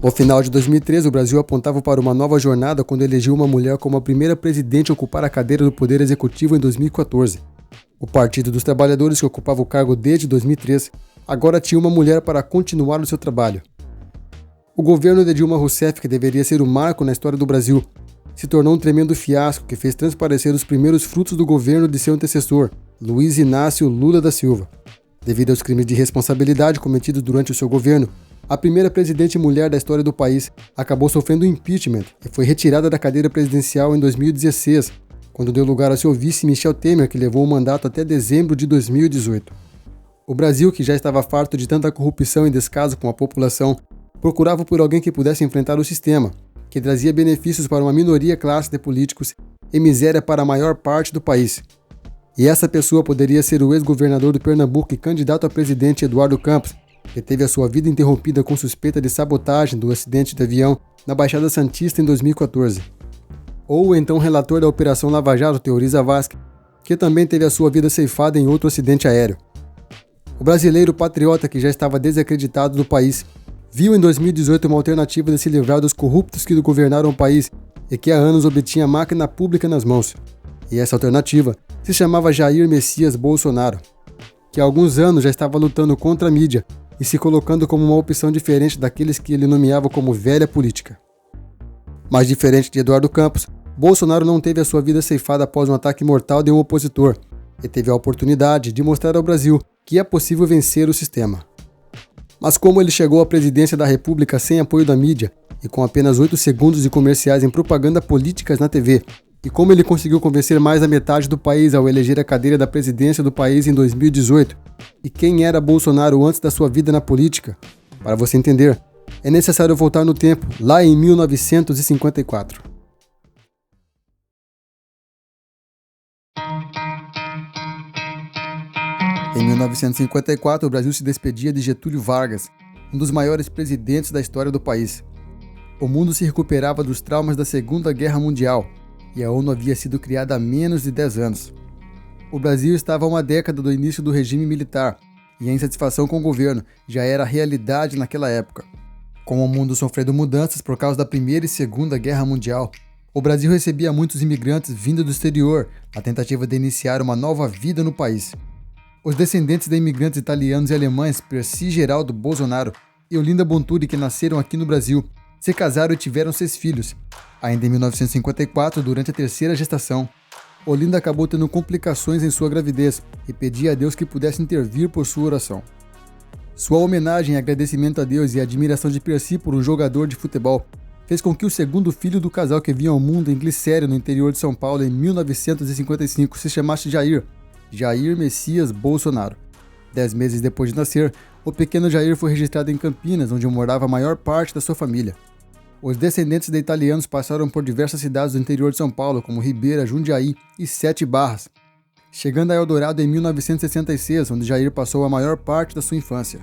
No final de 2013, o Brasil apontava para uma nova jornada quando elegeu uma mulher como a primeira presidente a ocupar a cadeira do Poder Executivo em 2014. O Partido dos Trabalhadores, que ocupava o cargo desde 2003, agora tinha uma mulher para continuar o seu trabalho. O governo de Dilma Rousseff, que deveria ser o marco na história do Brasil, se tornou um tremendo fiasco que fez transparecer os primeiros frutos do governo de seu antecessor, Luiz Inácio Lula da Silva. Devido aos crimes de responsabilidade cometidos durante o seu governo, a primeira presidente mulher da história do país acabou sofrendo impeachment e foi retirada da cadeira presidencial em 2016, quando deu lugar ao seu vice Michel Temer, que levou o mandato até dezembro de 2018. O Brasil, que já estava farto de tanta corrupção e descaso com a população, procurava por alguém que pudesse enfrentar o sistema, que trazia benefícios para uma minoria classe de políticos e miséria para a maior parte do país. E essa pessoa poderia ser o ex-governador do Pernambuco e candidato a presidente Eduardo Campos, que teve a sua vida interrompida com suspeita de sabotagem do acidente de avião na Baixada Santista em 2014. Ou o então relator da Operação Lava Jato, Teori Zavascki, que também teve a sua vida ceifada em outro acidente aéreo. O brasileiro patriota, que já estava desacreditado do país, viu em 2018 uma alternativa de se livrar dos corruptos que governaram o país e que há anos obtinha a máquina pública nas mãos. E essa alternativa se chamava Jair Messias Bolsonaro, que há alguns anos já estava lutando contra a mídia e se colocando como uma opção diferente daqueles que ele nomeava como velha política. Mas diferente de Eduardo Campos, Bolsonaro não teve a sua vida ceifada após um ataque mortal de um opositor e teve a oportunidade de mostrar ao Brasil que é possível vencer o sistema. Mas como ele chegou à presidência da República sem apoio da mídia e com apenas 8 segundos de comerciais em propaganda políticas na TV, e como ele conseguiu convencer mais da metade do país ao eleger a cadeira da presidência do país em 2018, e quem era Bolsonaro antes da sua vida na política, para você entender, é necessário voltar no tempo, lá em 1954. Em 1954, o Brasil se despedia de Getúlio Vargas, um dos maiores presidentes da história do país. O mundo se recuperava dos traumas da Segunda Guerra Mundial, e a ONU havia sido criada há menos de 10 anos. O Brasil estava a uma década do início do regime militar, e a insatisfação com o governo já era realidade naquela época. Com o mundo sofrendo mudanças por causa da Primeira e Segunda Guerra Mundial, o Brasil recebia muitos imigrantes vindos do exterior, na tentativa de iniciar uma nova vida no país. Os descendentes de imigrantes italianos e alemães, Percy Geraldo Bolsonaro e Olinda Bonturi, que nasceram aqui no Brasil, se casaram e tiveram 6 filhos. Ainda em 1954, durante a terceira gestação, Olinda acabou tendo complicações em sua gravidez e pedia a Deus que pudesse intervir por sua oração. Sua homenagem e agradecimento a Deus e a admiração de Percy por um jogador de futebol fez com que o segundo filho do casal que vinha ao mundo em Glicério, no interior de São Paulo, em 1955, se chamasse Jair Messias Bolsonaro. 10 meses depois de nascer, o pequeno Jair foi registrado em Campinas, onde morava a maior parte da sua família. Os descendentes de italianos passaram por diversas cidades do interior de São Paulo, como Ribeira, Jundiaí e Sete Barras, chegando a Eldorado em 1966, onde Jair passou a maior parte da sua infância.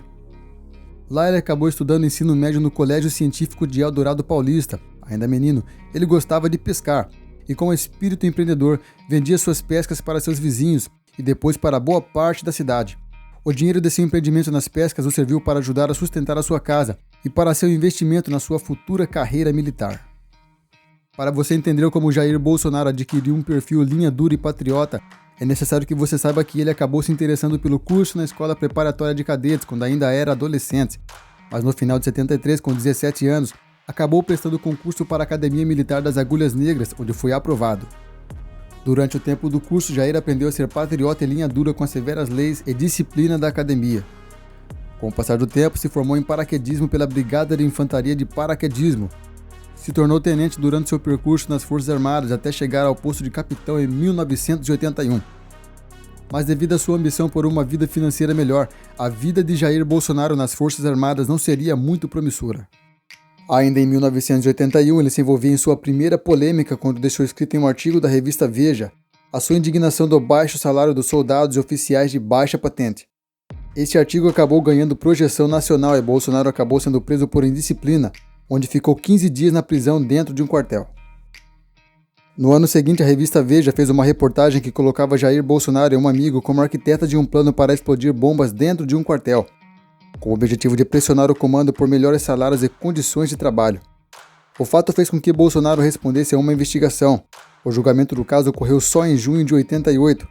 Lá ele acabou estudando ensino médio no Colégio Científico de Eldorado Paulista. Ainda menino, ele gostava de pescar e, com espírito empreendedor, vendia suas pescas para seus vizinhos e depois para boa parte da cidade. O dinheiro de seu empreendimento nas pescas o serviu para ajudar a sustentar a sua casa e para seu investimento na sua futura carreira militar. Para você entender como Jair Bolsonaro adquiriu um perfil linha dura e patriota, é necessário que você saiba que ele acabou se interessando pelo curso na Escola Preparatória de Cadetes quando ainda era adolescente, mas no final de 73, com 17 anos, acabou prestando concurso para a Academia Militar das Agulhas Negras, onde foi aprovado. Durante o tempo do curso, Jair aprendeu a ser patriota e linha dura com as severas leis e disciplina da academia. Com o passar do tempo, se formou em paraquedismo pela Brigada de Infantaria de Paraquedismo. Se tornou tenente durante seu percurso nas Forças Armadas até chegar ao posto de capitão em 1981. Mas devido à sua ambição por uma vida financeira melhor, a vida de Jair Bolsonaro nas Forças Armadas não seria muito promissora. Ainda em 1981, ele se envolveu em sua primeira polêmica quando deixou escrito em um artigo da revista Veja a sua indignação do baixo salário dos soldados e oficiais de baixa patente. Este artigo acabou ganhando projeção nacional e Bolsonaro acabou sendo preso por indisciplina, onde ficou 15 dias na prisão dentro de um quartel. No ano seguinte, a revista Veja fez uma reportagem que colocava Jair Bolsonaro e um amigo como arquiteta de um plano para explodir bombas dentro de um quartel, com o objetivo de pressionar o comando por melhores salários e condições de trabalho. O fato fez com que Bolsonaro respondesse a uma investigação. O julgamento do caso ocorreu só em junho de 88.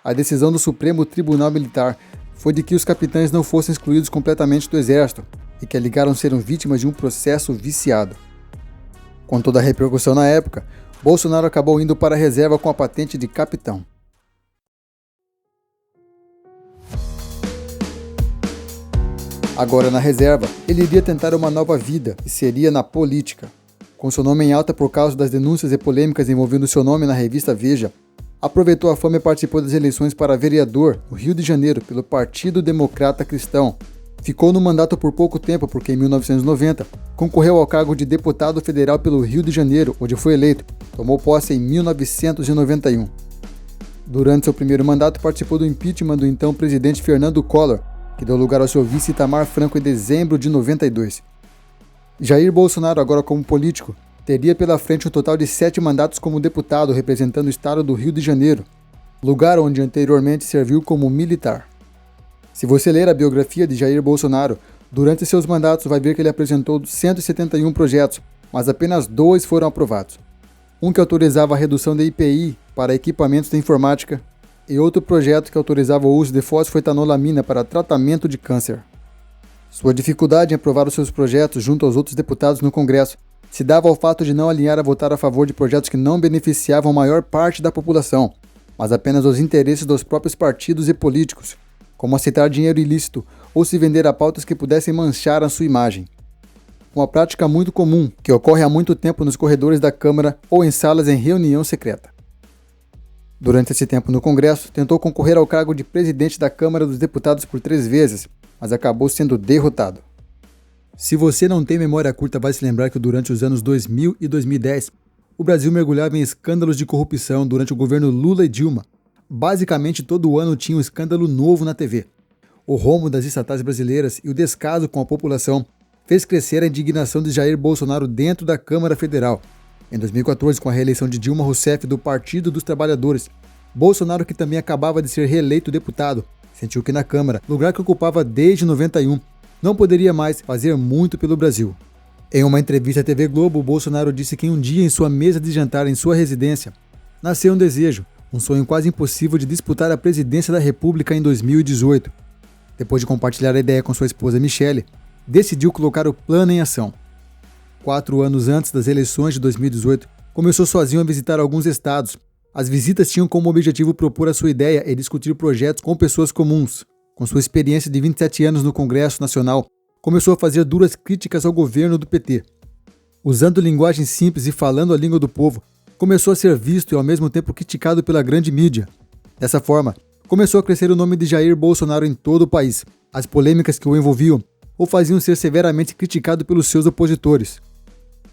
A decisão do Supremo Tribunal Militar foi de que os capitães não fossem excluídos completamente do exército e que alegaram serem vítimas de um processo viciado. Com toda a repercussão na época, Bolsonaro acabou indo para a reserva com a patente de capitão. Agora na reserva, ele iria tentar uma nova vida e seria na política. Com seu nome em alta por causa das denúncias e polêmicas envolvendo seu nome na revista Veja, aproveitou a fama e participou das eleições para vereador no Rio de Janeiro pelo Partido Democrata Cristão. Ficou no mandato por pouco tempo porque em 1990 concorreu ao cargo de deputado federal pelo Rio de Janeiro, onde foi eleito. Tomou posse em 1991. Durante seu primeiro mandato participou do impeachment do então presidente Fernando Collor, que deu lugar ao seu vice Itamar Franco em dezembro de 92. Jair Bolsonaro, agora como político, teria pela frente um total de 7 mandatos como deputado representando o estado do Rio de Janeiro, lugar onde anteriormente serviu como militar. Se você ler a biografia de Jair Bolsonaro, durante seus mandatos vai ver que ele apresentou 171 projetos, mas apenas 2 foram aprovados. Um que autorizava a redução da IPI para equipamentos de informática e outro projeto que autorizava o uso de fosfoetanolamina para tratamento de câncer. Sua dificuldade em aprovar os seus projetos junto aos outros deputados no Congresso se dava ao fato de não alinhar a votar a favor de projetos que não beneficiavam a maior parte da população, mas apenas os interesses dos próprios partidos e políticos, como aceitar dinheiro ilícito ou se vender a pautas que pudessem manchar a sua imagem. Uma prática muito comum, que ocorre há muito tempo nos corredores da Câmara ou em salas em reunião secreta. Durante esse tempo no Congresso, tentou concorrer ao cargo de presidente da Câmara dos Deputados por 3 vezes, mas acabou sendo derrotado. Se você não tem memória curta, vai se lembrar que durante os anos 2000 e 2010, o Brasil mergulhava em escândalos de corrupção durante o governo Lula e Dilma. Basicamente, todo ano tinha um escândalo novo na TV. O rombo das estatais brasileiras e o descaso com a população fez crescer a indignação de Jair Bolsonaro dentro da Câmara Federal. Em 2014, com a reeleição de Dilma Rousseff do Partido dos Trabalhadores, Bolsonaro, que também acabava de ser reeleito deputado, sentiu que na Câmara, lugar que ocupava desde 91, não poderia mais fazer muito pelo Brasil. Em uma entrevista à TV Globo, Bolsonaro disse que um dia em sua mesa de jantar em sua residência, nasceu um desejo, um sonho quase impossível de disputar a presidência da República em 2018. Depois de compartilhar a ideia com sua esposa Michele, decidiu colocar o plano em ação. 4 anos antes das eleições de 2018, começou sozinho a visitar alguns estados. As visitas tinham como objetivo propor a sua ideia e discutir projetos com pessoas comuns. Com sua experiência de 27 anos no Congresso Nacional, começou a fazer duras críticas ao governo do PT. Usando linguagem simples e falando a língua do povo, começou a ser visto e ao mesmo tempo criticado pela grande mídia. Dessa forma, começou a crescer o nome de Jair Bolsonaro em todo o país. As polêmicas que o envolviam o faziam ser severamente criticado pelos seus opositores.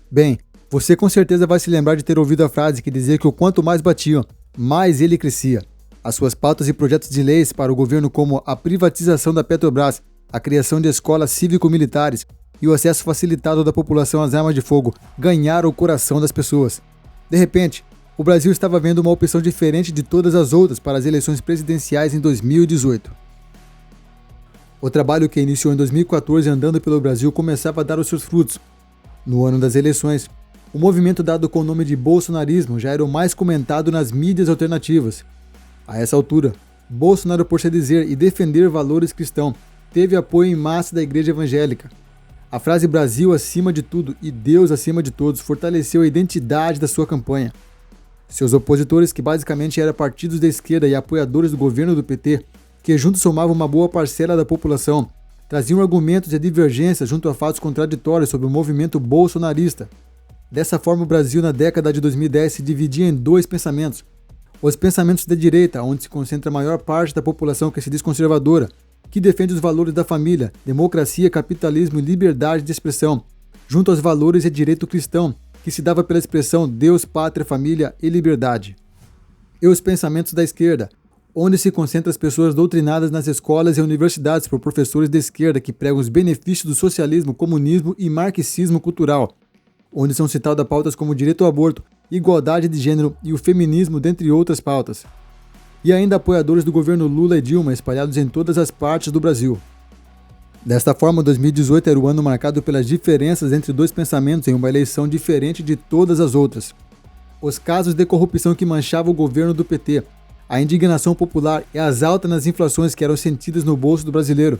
Bem, você com certeza vai se lembrar de ter ouvido a frase que dizia que o quanto mais batiam, mais ele crescia. As suas pautas e projetos de leis para o governo, como a privatização da Petrobras, a criação de escolas cívico-militares e o acesso facilitado da população às armas de fogo, ganharam o coração das pessoas. De repente, o Brasil estava vendo uma opção diferente de todas as outras para as eleições presidenciais em 2018. O trabalho que iniciou em 2014 andando pelo Brasil começava a dar os seus frutos. No ano das eleições, o movimento dado com o nome de bolsonarismo já era o mais comentado nas mídias alternativas. A essa altura, Bolsonaro, por se dizer e defender valores cristãos, teve apoio em massa da igreja evangélica. A frase Brasil acima de tudo e Deus acima de todos fortaleceu a identidade da sua campanha. Seus opositores, que basicamente eram partidos da esquerda e apoiadores do governo do PT, que juntos somavam uma boa parcela da população, traziam argumentos de divergência junto a fatos contraditórios sobre o movimento bolsonarista. Dessa forma, o Brasil na década de 2010 se dividia em 2 pensamentos. Os pensamentos de direita, onde se concentra a maior parte da população que se diz conservadora, que defende os valores da família, democracia, capitalismo e liberdade de expressão, junto aos valores de direito cristão, que se dava pela expressão Deus, Pátria, Família e Liberdade. E os pensamentos da esquerda, onde se concentram as pessoas doutrinadas nas escolas e universidades por professores de esquerda que pregam os benefícios do socialismo, comunismo e marxismo cultural, onde são citadas pautas como direito ao aborto, igualdade de gênero e o feminismo, dentre outras pautas. E ainda apoiadores do governo Lula e Dilma espalhados em todas as partes do Brasil. Desta forma, 2018 era o ano marcado pelas diferenças entre dois pensamentos em uma eleição diferente de todas as outras. Os casos de corrupção que manchavam o governo do PT, a indignação popular e as altas inflações que eram sentidas no bolso do brasileiro,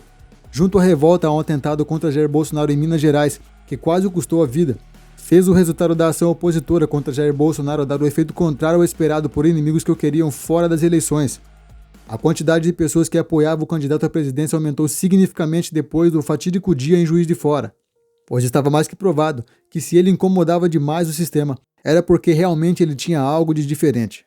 junto à revolta a um atentado contra Jair Bolsonaro em Minas Gerais, que quase o custou a vida, fez o resultado da ação opositora contra Jair Bolsonaro dar o efeito contrário ao esperado por inimigos que o queriam fora das eleições. A quantidade de pessoas que apoiavam o candidato à presidência aumentou significativamente depois do fatídico dia em Juiz de Fora, pois estava mais que provado que se ele incomodava demais o sistema, era porque realmente ele tinha algo de diferente.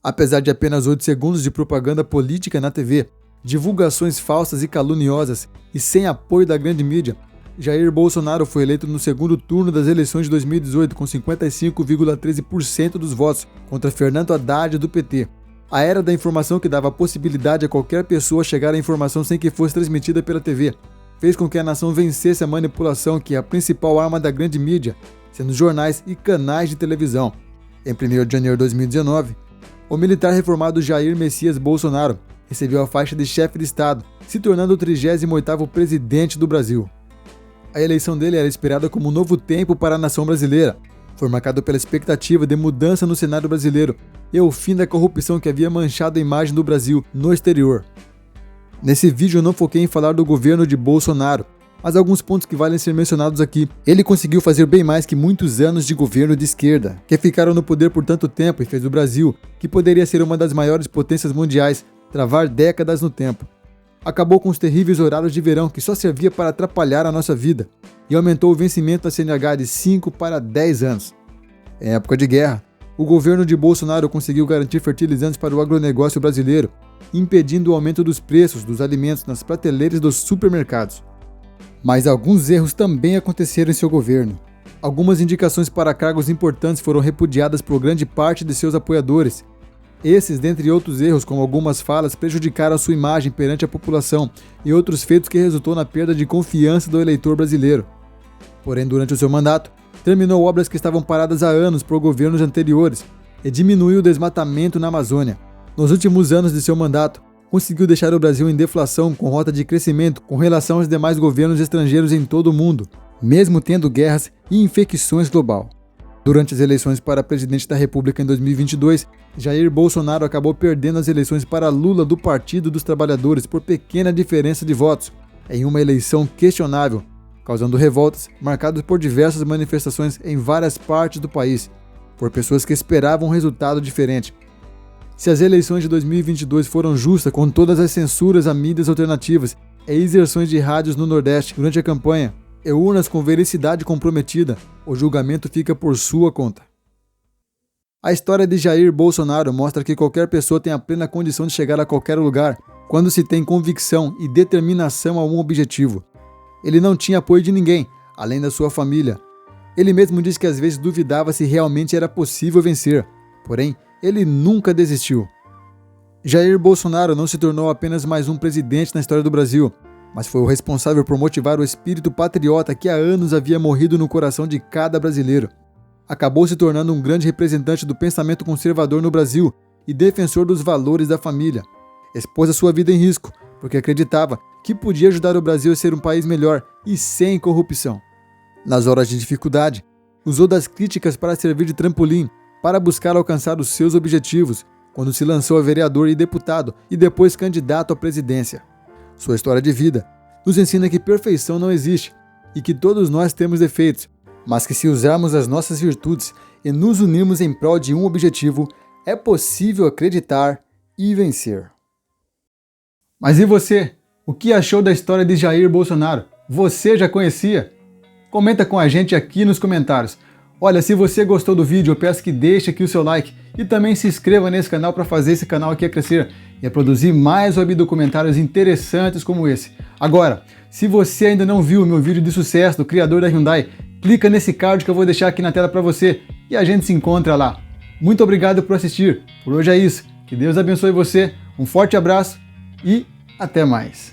Apesar de apenas 8 segundos de propaganda política na TV, divulgações falsas e caluniosas e sem apoio da grande mídia, Jair Bolsonaro foi eleito no segundo turno das eleições de 2018 com 55,13% dos votos contra Fernando Haddad do PT. A era da informação que dava a possibilidade a qualquer pessoa chegar à informação sem que fosse transmitida pela TV, fez com que a nação vencesse a manipulação que é a principal arma da grande mídia, sendo jornais e canais de televisão. Em 1º de janeiro de 2019, o militar reformado Jair Messias Bolsonaro recebeu a faixa de chefe de Estado, se tornando o 38º presidente do Brasil. A eleição dele era esperada como um novo tempo para a nação brasileira. Foi marcado pela expectativa de mudança no cenário brasileiro e o fim da corrupção que havia manchado a imagem do Brasil no exterior. Nesse vídeo eu não foquei em falar do governo de Bolsonaro, mas alguns pontos que valem ser mencionados aqui. Ele conseguiu fazer bem mais que muitos anos de governo de esquerda, que ficaram no poder por tanto tempo e fez do Brasil, que poderia ser uma das maiores potências mundiais, travar décadas no tempo. Acabou com os terríveis horários de verão que só servia para atrapalhar a nossa vida e aumentou o vencimento da CNH de 5 para 10 anos. Em época de guerra, o governo de Bolsonaro conseguiu garantir fertilizantes para o agronegócio brasileiro, impedindo o aumento dos preços dos alimentos nas prateleiras dos supermercados. Mas alguns erros também aconteceram em seu governo. Algumas indicações para cargos importantes foram repudiadas por grande parte de seus apoiadores. Esses, dentre outros erros, como algumas falas, prejudicaram sua imagem perante a população e outros feitos que resultou na perda de confiança do eleitor brasileiro. Porém, durante o seu mandato, terminou obras que estavam paradas há anos por governos anteriores e diminuiu o desmatamento na Amazônia. Nos últimos anos de seu mandato, conseguiu deixar o Brasil em deflação com rota de crescimento com relação aos demais governos estrangeiros em todo o mundo, mesmo tendo guerras e infecções global. Durante as eleições para presidente da República em 2022, Jair Bolsonaro acabou perdendo as eleições para Lula do Partido dos Trabalhadores por pequena diferença de votos, em uma eleição questionável, causando revoltas marcadas por diversas manifestações em várias partes do país, por pessoas que esperavam um resultado diferente. Se as eleições de 2022 foram justas com todas as censuras a mídias alternativas e exersões de rádios no Nordeste durante a campanha, e urnas com veracidade comprometida, o julgamento fica por sua conta. A história de Jair Bolsonaro mostra que qualquer pessoa tem a plena condição de chegar a qualquer lugar quando se tem convicção e determinação a um objetivo. Ele não tinha apoio de ninguém, além da sua família. Ele mesmo disse que às vezes duvidava se realmente era possível vencer, porém, ele nunca desistiu. Jair Bolsonaro não se tornou apenas mais um presidente na história do Brasil, mas foi o responsável por motivar o espírito patriota que há anos havia morrido no coração de cada brasileiro. Acabou se tornando um grande representante do pensamento conservador no Brasil e defensor dos valores da família. Expôs a sua vida em risco, porque acreditava que podia ajudar o Brasil a ser um país melhor e sem corrupção. Nas horas de dificuldade, usou das críticas para servir de trampolim, para buscar alcançar os seus objetivos, quando se lançou a vereador e deputado e depois candidato à presidência. Sua história de vida nos ensina que perfeição não existe e que todos nós temos defeitos, mas que se usarmos as nossas virtudes e nos unirmos em prol de um objetivo, é possível acreditar e vencer. Mas e você? O que achou da história de Jair Bolsonaro? Você já conhecia? Comenta com a gente aqui nos comentários. Olha, se você gostou do vídeo, eu peço que deixe aqui o seu like e também se inscreva nesse canal para fazer esse canal aqui crescer e a produzir mais webdocumentários interessantes como esse. Agora, se você ainda não viu o meu vídeo de sucesso do criador da Hyundai, clica nesse card que eu vou deixar aqui na tela para você e a gente se encontra lá. Muito obrigado por assistir. Por hoje é isso. Que Deus abençoe você. Um forte abraço e até mais.